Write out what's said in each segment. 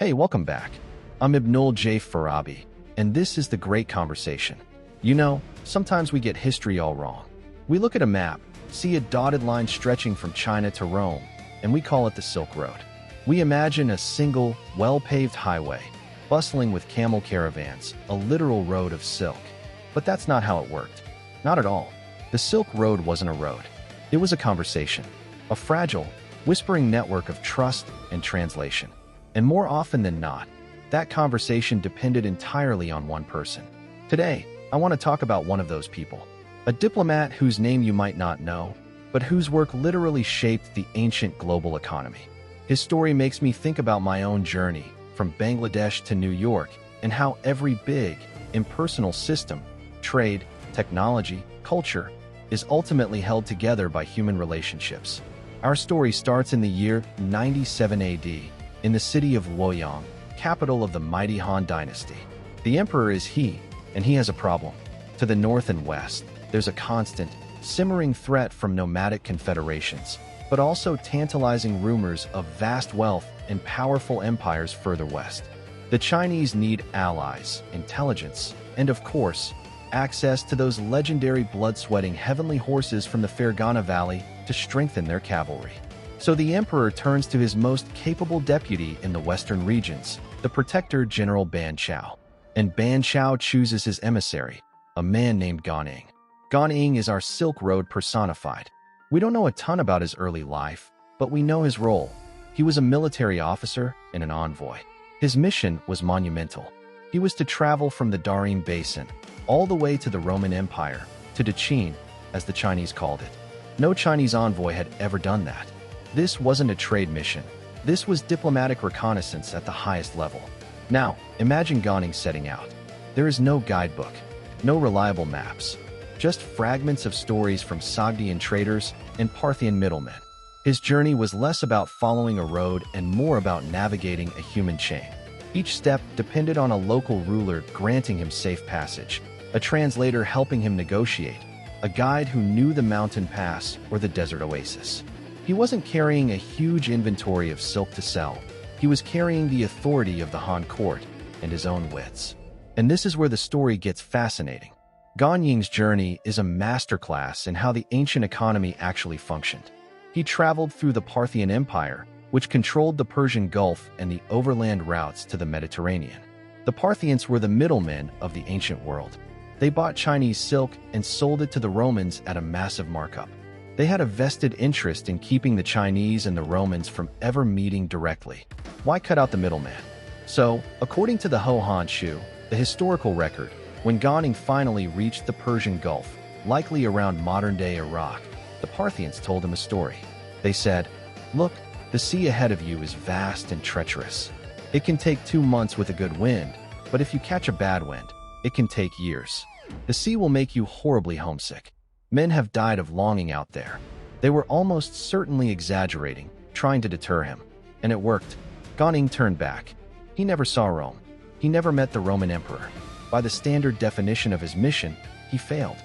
Hey, welcome back. I'm Ibnul J. Farabi, and this is The Great Conversation. You know, sometimes we get history all wrong. We look at a map, see a dotted line stretching from China to Rome, and we call it the Silk Road. We imagine a single, well-paved highway, bustling with camel caravans, a literal road of silk. But that's not how it worked. Not at all. The Silk Road wasn't a road. It was a conversation, a fragile, whispering network of trust and translation. And more often than not, that conversation depended entirely on one person. Today, I want to talk about one of those people. A diplomat whose name you might not know, but whose work literally shaped the ancient global economy. His story makes me think about my own journey from Bangladesh to New York and how every big, impersonal system, trade, technology, culture, is ultimately held together by human relationships. Our story starts in the year 97 AD, in the city of Luoyang, capital of the mighty Han Dynasty. The emperor is he, and he has a problem. To the north and west, there's a constant, simmering threat from nomadic confederations, but also tantalizing rumors of vast wealth and powerful empires further west. The Chinese need allies, intelligence, and of course, access to those legendary blood-sweating heavenly horses from the Fergana Valley to strengthen their cavalry. So the emperor turns to his most capable deputy in the western regions, the protector General Ban Chao. And Ban Chao chooses his emissary, a man named Gan Ning. Gan Ning is our Silk Road personified. We don't know a ton about his early life, but we know his role. He was a military officer and an envoy. His mission was monumental. He was to travel from the Darim Basin all the way to the Roman Empire, to Dechin, as the Chinese called it. No Chinese envoy had ever done that. This wasn't a trade mission. This was diplomatic reconnaissance at the highest level. Now, imagine Gan Ning setting out. There is no guidebook, no reliable maps, just fragments of stories from Sogdian traders and Parthian middlemen. His journey was less about following a road and more about navigating a human chain. Each step depended on a local ruler granting him safe passage, a translator helping him negotiate, a guide who knew the mountain pass or the desert oasis. He wasn't carrying a huge inventory of silk to sell. He was carrying the authority of the Han court and his own wits. And this is where the story gets fascinating. Gan Ning's journey is a masterclass in how the ancient economy actually functioned. He traveled through the Parthian Empire, which controlled the Persian Gulf and the overland routes to the Mediterranean. The Parthians were the middlemen of the ancient world. They bought Chinese silk and sold it to the Romans at a massive markup. They had a vested interest in keeping the Chinese and the Romans from ever meeting directly. Why cut out the middleman? So, according to the Ho Han Shu, the historical record, when Gan Ning finally reached the Persian Gulf, likely around modern-day Iraq, the Parthians told him a story. They said, "Look, the sea ahead of you is vast and treacherous. It can take 2 months with a good wind, but if you catch a bad wind, it can take years. The sea will make you horribly homesick. Men have died of longing out there." They were almost certainly exaggerating, trying to deter him. And it worked. Gan Ning turned back. He never saw Rome. He never met the Roman emperor. By the standard definition of his mission, he failed.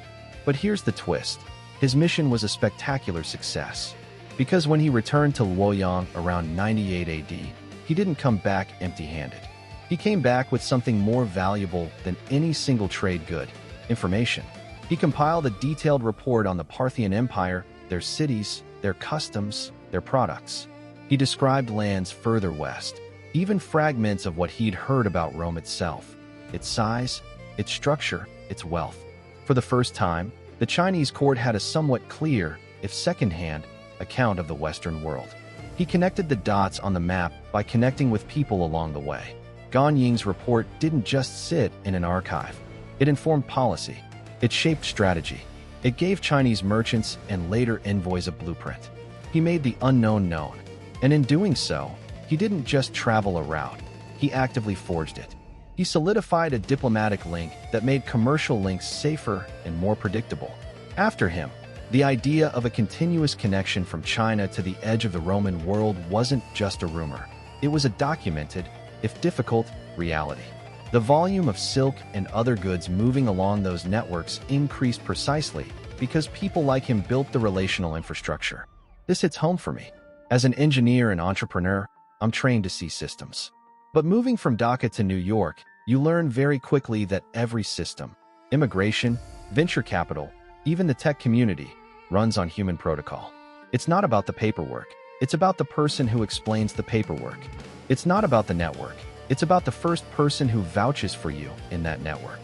But here's the twist. His mission was a spectacular success. Because when he returned to Luoyang around 98 AD, he didn't come back empty-handed. He came back with something more valuable than any single trade good: information. He compiled a detailed report on the Parthian Empire, their cities, their customs, their products. He described lands further west, even fragments of what he'd heard about Rome itself, its size, its structure, its wealth. For the first time, the Chinese court had a somewhat clear, if second-hand, account of the Western world. He connected the dots on the map by connecting with people along the way. Gan Ning's report didn't just sit in an archive. It informed policy. It shaped strategy. It gave Chinese merchants and later envoys a blueprint. He made the unknown known. And in doing so, he didn't just travel a route. He actively forged it. He solidified a diplomatic link that made commercial links safer and more predictable. After him, the idea of a continuous connection from China to the edge of the Roman world wasn't just a rumor. It was a documented, if difficult, reality. The volume of silk and other goods moving along those networks increased precisely because people like him built the relational infrastructure. This hits home for me. As an engineer and entrepreneur, I'm trained to see systems. But moving from Dhaka to New York, you learn very quickly that every system, immigration, venture capital, even the tech community, runs on human protocol. It's not about the paperwork. It's about the person who explains the paperwork. It's not about the network. It's about the first person who vouches for you in that network.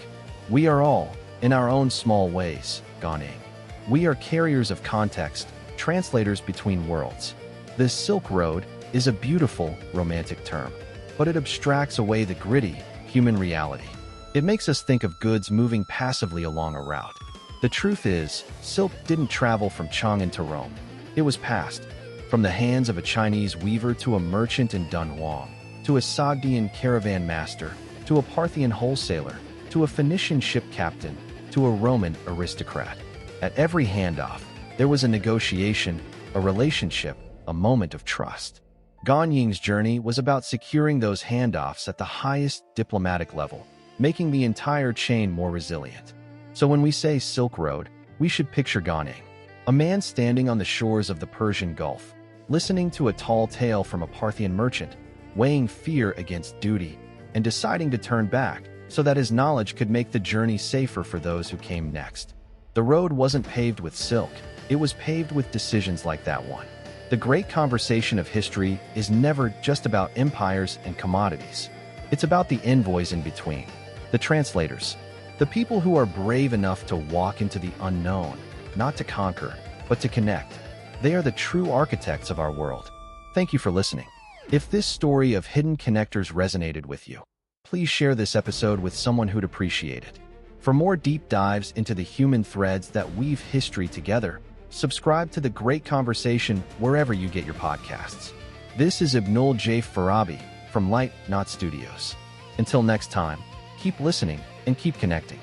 We are all, in our own small ways, cunning. We are carriers of context, translators between worlds. The Silk Road is a beautiful, romantic term, but it abstracts away the gritty, human reality. It makes us think of goods moving passively along a route. The truth is, silk didn't travel from Chang'an to Rome. It was passed from the hands of a Chinese weaver to a merchant in Dunhuang, to a Sogdian caravan master, to a Parthian wholesaler, to a Phoenician ship captain, to a Roman aristocrat. At every handoff, there was a negotiation, a relationship, a moment of trust. Gan Ying's journey was about securing those handoffs at the highest diplomatic level, making the entire chain more resilient. So when we say Silk Road, we should picture Gan Ying, a man standing on the shores of the Persian Gulf, listening to a tall tale from a Parthian merchant, weighing fear against duty, and deciding to turn back so that his knowledge could make the journey safer for those who came next. The road wasn't paved with silk, it was paved with decisions like that one. The great conversation of history is never just about empires and commodities. It's about the envoys in between, the translators, the people who are brave enough to walk into the unknown, not to conquer, but to connect. They are the true architects of our world. Thank you for listening. If this story of hidden connectors resonated with you, please share this episode with someone who'd appreciate it. For more deep dives into the human threads that weave history together, subscribe to The Great Conversation wherever you get your podcasts. This is Ibnul J. Farabi from Light Not Studios. Until next time, keep listening and keep connecting.